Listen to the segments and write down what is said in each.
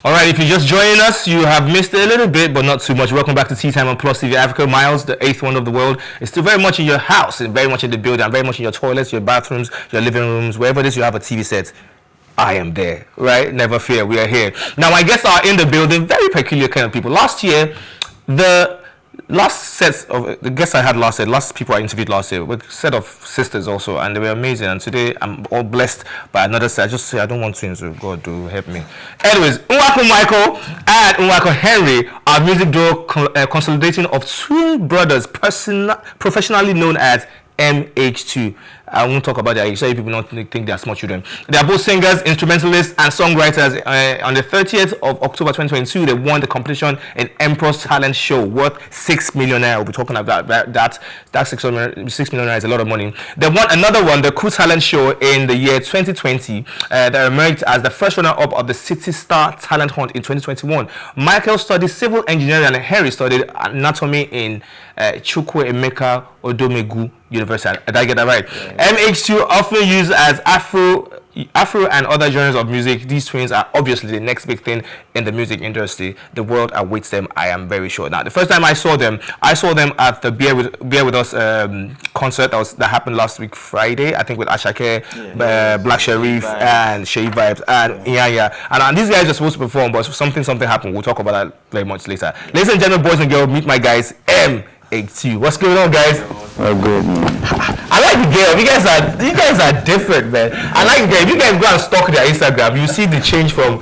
All right, if you're just joining us, you have missed it a little bit, but not too much. Welcome back to Tea Time on PlusTvAfrica. Miles, the eighth one of the world, is still very much in your house, and very much in the building, and very much in your toilets, your bathrooms, your living rooms, wherever it is you have a TV set. I am there, right? Never fear, we are here. Now, my guests are in the building, very peculiar kind of people. Last year, the guests I had last people I interviewed last year were a set of sisters also, and they were amazing. And today I'm all blessed by another set. I just say I don't want twins, so God do help me. Anyways, Nwako Michael and Nwako Henry are music duo consolidating of twin brothers, professionally known as MH2. I won't talk about their age, so people don't think they are small children. They are both singers, instrumentalists, and songwriters. On the 30th of October 2022, they won the competition in Emperor's Talent Show worth 6 million naira. We'll be talking about that 6 million naira is a lot of money. They won another one, the Crew Talent Show, in the year 2020. That emerged as the first runner-up of the City Star Talent Hunt in 2021. Michael studied civil engineering, and Harry studied anatomy in Chukwuemeka Odomegu University. Did I get that right? Yeah. MH2 often used as Afro and other genres of music. These twins are obviously the next big thing in the music industry. The world awaits them, I am very sure. Now, the first time I saw them at the Beer With Us concert that happened last week Friday, I think with Ashake, Black Sharif, and Shea Vibes, and and these guys are supposed to perform, but something happened. We'll talk about that very much later. Ladies and gentlemen, boys and girls, meet my guys, MH2. What's going on, guys? Oh, good, man. I like the game. You guys are different, man. I like the game. You guys go and stalk their Instagram, you see the change from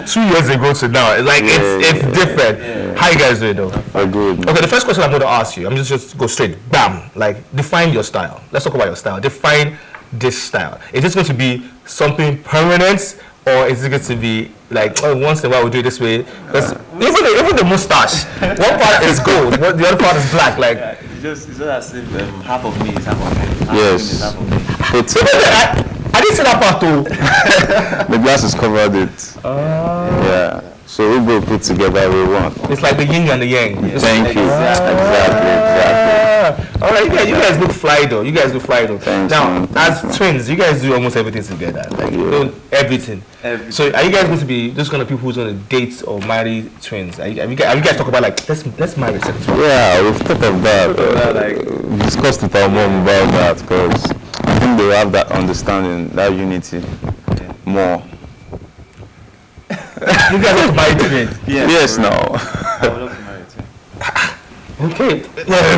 2 years ago to now. It's like it's different. Yeah. How you guys doing, though? Oh, good, man. Okay, the first question I'm going to ask you, I'm just go straight, bam. Like, define your style. Let's talk about your style. Define this style. Is this going to be something permanent, or is it going to be like, oh, once in a while we do it this way? Because even the mustache, one part is gold, the other part is black. Like, it's just as if half of me is half of me. Yes. Half of me. I didn't see that part too. The glasses covered it. Yeah. So we both put together we want. It's like the yin and the yang. Thank you. Exactly. All right, you guys look fly though. Thanks, now, man. as twins, you guys do almost everything together. Like everything. So, are you guys going to be those kind of people who's going to date or marry twins? Have you guys talk about like let's marry twins? Yeah, we've thought of that. We discussed with our mom about that because I think they have that understanding, that unity more. You guys want to marry twins? Yes, no. I would love to marry twins. Okay. Let's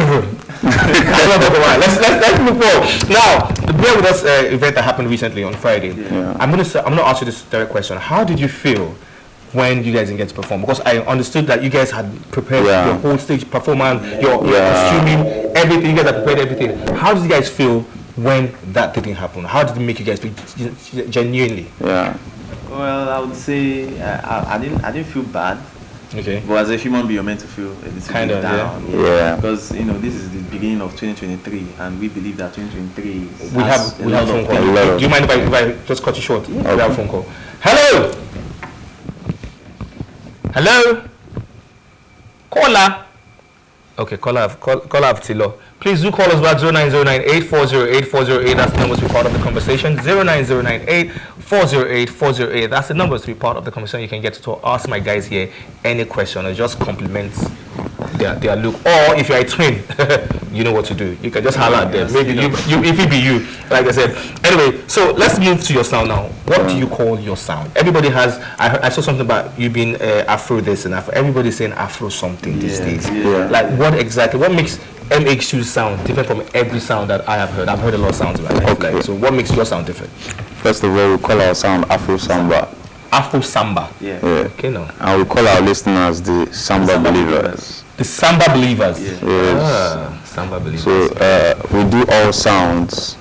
move forward. Now, the Beer With Us event that happened recently on Friday. Yeah. I'm gonna ask you this direct question. How did you feel when you guys didn't get to perform? Because I understood that you guys had prepared your whole stage performance, your costuming, everything. You guys had prepared everything. How did you guys feel when that didn't happen? How did it make you guys feel genuinely? Yeah. Well, I would say I didn't feel bad. Okay. But as a human being, you're meant to feel a little kind bit of down. Yeah. Because this is the beginning of 2023, and we believe that 2023 we have a phone call. Do you mind if I just cut you short? Yeah. We have a phone call. Hello. Caller. Okay, caller of Tilo. Please do call us back 0909-840-8408. That's the number to be part of the conversation. 0909-840-8408. That's the number to be part of the conversation. You can get to ask my guys here any question or just compliment their look. Or if you're a twin, you know what to do. You can just holler at them. Maybe if it be you, like I said. Anyway, so let's move to your sound now. What do you call your sound? Everybody has. I saw something about you being Afro this and Afro. Everybody's saying Afro something these days. Yeah. Like what makes MH2 sound different from every sound that I have heard? I've heard a lot of sounds about it. Okay. So what makes your sound different? First of all, we call our sound Afro Samba. Afro Samba. Yeah. Okay, no. And we call our listeners the Samba Believers. The Samba Believers. Yes. Samba Believers. So we do all sounds.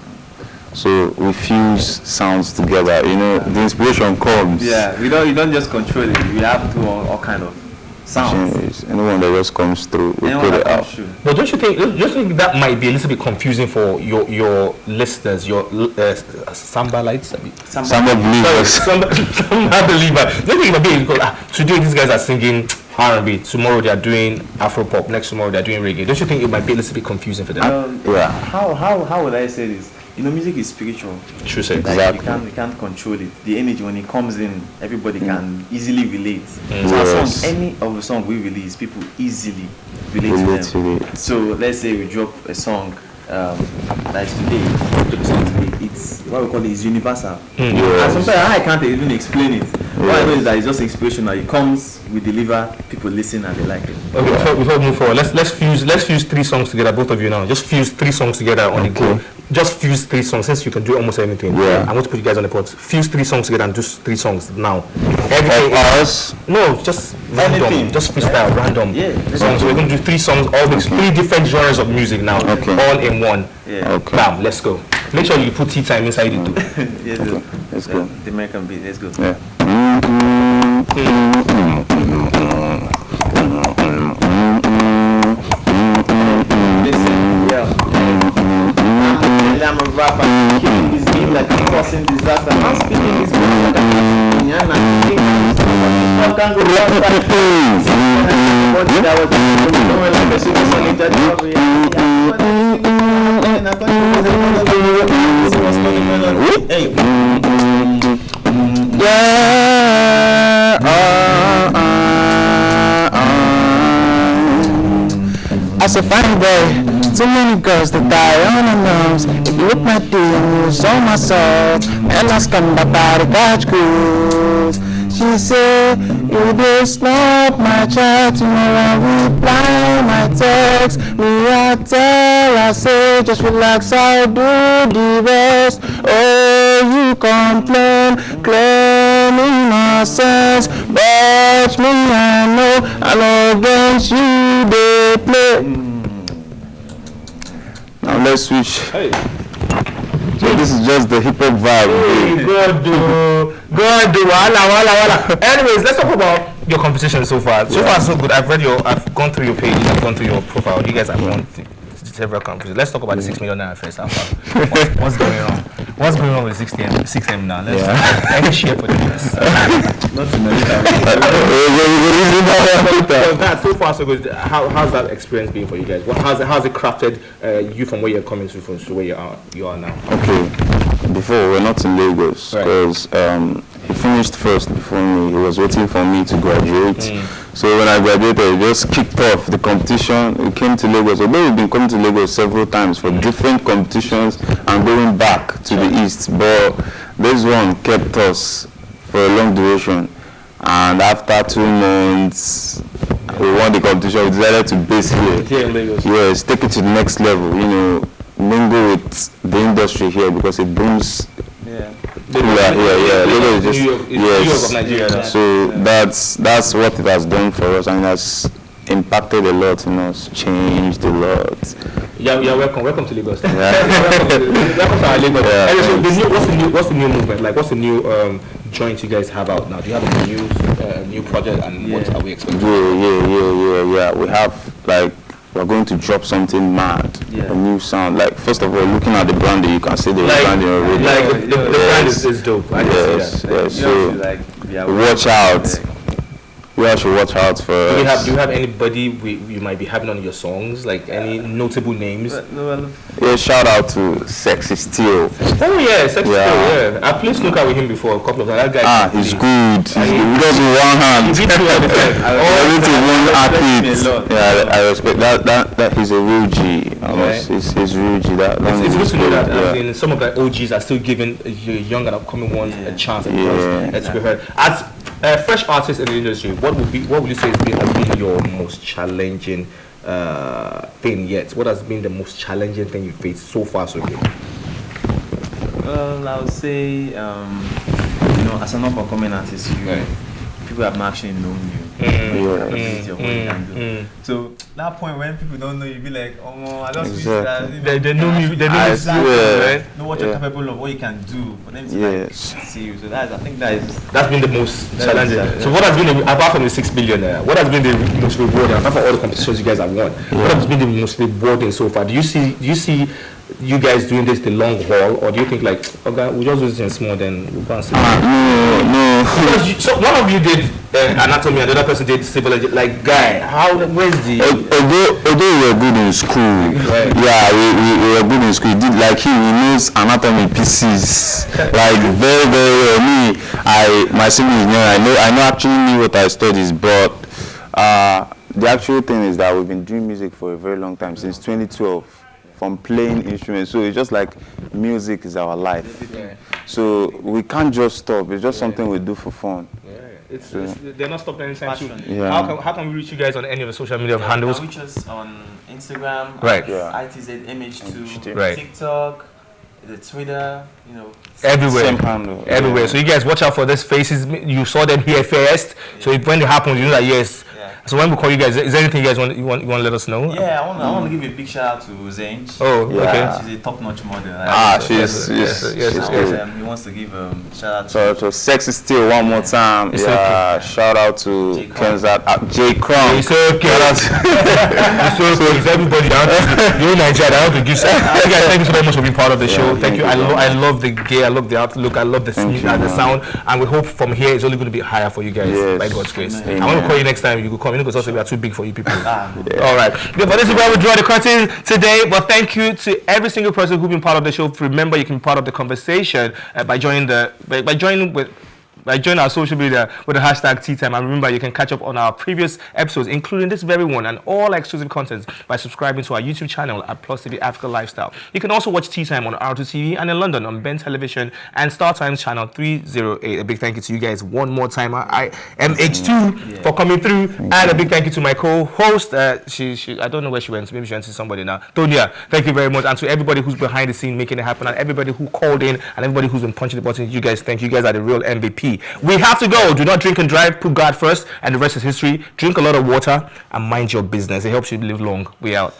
So we fuse sounds together. The inspiration comes. Yeah. You don't just control it. We have to all kind of sounds. Anyone that just comes through, we put it out. But don't you think that might be a little bit confusing for your listeners, your Samba lights? Samba Believers. Samba Believers. Don't you think it might be because today these guys are singing R&B, tomorrow they are doing Afro pop, next tomorrow they are doing reggae. Don't you think it might be a little bit confusing for them? Yeah. How would I say this? music is spiritual. True, sir. Like Exactly. you can't control it. The energy when it comes in, everybody can easily relate. So our Yes. song, any of the song we release, people easily relate to them. So let's say we drop a song that is today. It's what we call it is universal. And sometimes I can't even explain it. What I know is that it's just inspirational. It comes, we deliver, people listen and they like it. Okay, before we move forward, let's fuse 3 songs together, both of you now. Just fuse 3 songs together on the go. Just fuse 3 songs since you can do almost anything. Yeah. I want to put you guys on the pot. Fuse 3 songs together and do 3 songs now. Of ours. No, just random. Anything. Just freestyle, random. Yeah. Songs. We're going to do 3 songs, all mixed, 3 different genres of music now, Okay. all in one. Yeah. Okay. Bam, let's go. Make sure you put tea time inside it too. Yes, Let's go. The American beat. Let's go. Yeah. Listen, yeah. I'm a rapper, killing this beat like I'm causing disaster. I'm speaking this beat like I'm can't go Hey. As a fine boy, too many girls that die on her nerves. If you look my DM, you saw my soul. And I scanned about the catch cruise. She said, you just not my chat, tomorrow I reply my text. Me I tell, I say, just relax, I'll do the rest. Oh, you complain, claiming nonsense. But me, I know against you they play. Now let's switch. So this is just the hip hop vibe. Good, wala. Anyways, let's talk about your competition so far. So far, so good. I've gone through your page, I've gone through your profile. You guys have won several competitions. Let's talk about the 6 million naira first. What's going on? What's going on with 6M now? Let's any share for the rest. So far, so good. How's that experience been for you guys? How's it crafted you from where you're coming to where you are now? Okay, before we're not in Lagos because he finished first before me. He was waiting for me to graduate. So when I graduated, he just kicked off the competition. We came to Lagos. Although we've been coming to Lagos several times for different competitions and going back to the east, but this one kept us for a long duration. And after 2 months, we won the competition. We decided to base here in Lagos. Yes, take it to the next level. You know, mingle with the industry here because it brings. Lagos is just New York of Nigeria. So that's what it has done for us, and it has impacted a lot in us, changed a lot. Yeah, welcome to Lagos. Welcome to our Lagos. Anyway, so what's the new movement? Like, what's the new joint you guys have out now? Do you have a new project, and what are we expecting? Yeah. We have like. We're going to drop something mad, a new sound. Like, first of all, looking at the branding, you can see the branding already. Like, the brand is dope. I can see that. So, watch out. We all should watch out for us. Do you have anybody you might be having on your songs? Like, any notable names? Yeah, shout out to Sexy Steel. Oh, yeah, Sexy Steel, yeah. I played snooker with him before, a couple of times. That guy he's good. He does with one hand. He beats me all the time. Everything one athlete. Yeah, I respect that he's a real G. He's real G. It's good to know that some of the OGs are still giving young and upcoming ones a chance to be heard. As fresh artists in the industry, what would you say has been your most challenging thing yet? What has been the most challenging thing you faced so far so good? Well, I would say, as an up-and-coming artist, people have not actually known you. So that point when people don't know you, be like, oh, I just they know me. They know what you're capable of, what you can do for them to see you. So I think that's been the most challenging. So what has been apart from the 6 billion, what has been the most rewarding apart from all the competitions you guys have won? What has been the most rewarding so far? Do you see you guys doing this the long haul, or do you think like, okay, we'll just do this in small, then we'll go and see? No. So one of you did anatomy, and the other person did civil. Like, guy, where's the? Although we were good in school, right. yeah, we were good in school. He knows anatomy pieces, like very well. My siblings, I know actually knew what I studied, but the actual thing is that we've been doing music for a very long time, since 2012, from playing instruments. So it's just like music is our life. Yeah. So we can't just stop. It's just something we do for fun. They're not stopping anytime soon. Yeah. How can we reach you guys on any of the social media handles? You can reach us on Instagram, Right. ITZ MH2, Right. TikTok, the Twitter, Everywhere. Same handle. Everywhere. So you guys watch out for these faces. You saw them here first. So when it happens, you know that yes. So when we call you guys, is there anything you guys want to let us know? Yeah, I want to give a big shout out to Zange. Oh, okay. She's a top-notch model. She's He wants to give shout out to Sexy Still one more time. It's yeah, okay. Shout out to Kenza, J. Crumb. It's okay. It's everybody down. You're in Nigeria. I want to give. Guys, thank you so very much for being part of the show. Thank you. I love the gear. I love the outlook. I love the sound. And we hope from here it's only going to be higher for you guys. By God's grace. I want to call you next time. You could come. Because also we are too big for you people. All right. But this is where we draw the curtain today. But thank you to every single person who's been part of the show. Remember, you can be part of the conversation by joining our social media with the hashtag TeaTime. And remember, you can catch up on our previous episodes, including this very one, and all exclusive content by subscribing to our YouTube channel at PlusTvAfrica Lifestyle. You can also watch TeaTime on R2 TV and in London on Ben Television and Star Times channel 308. A big thank you to you guys one more time. MH2 for coming through, and a big thank you to my co-host. She I don't know where she went. Maybe she went to somebody now. Tonya, thank you very much, and to everybody who's behind the scene making it happen, and everybody who called in, and everybody who's been punching the buttons. You guys, thank you. You guys are the real MVP. We have to go. Do not drink and drive. Put God first, and the rest is history. Drink a lot of water and mind your business. It helps you live long. We out.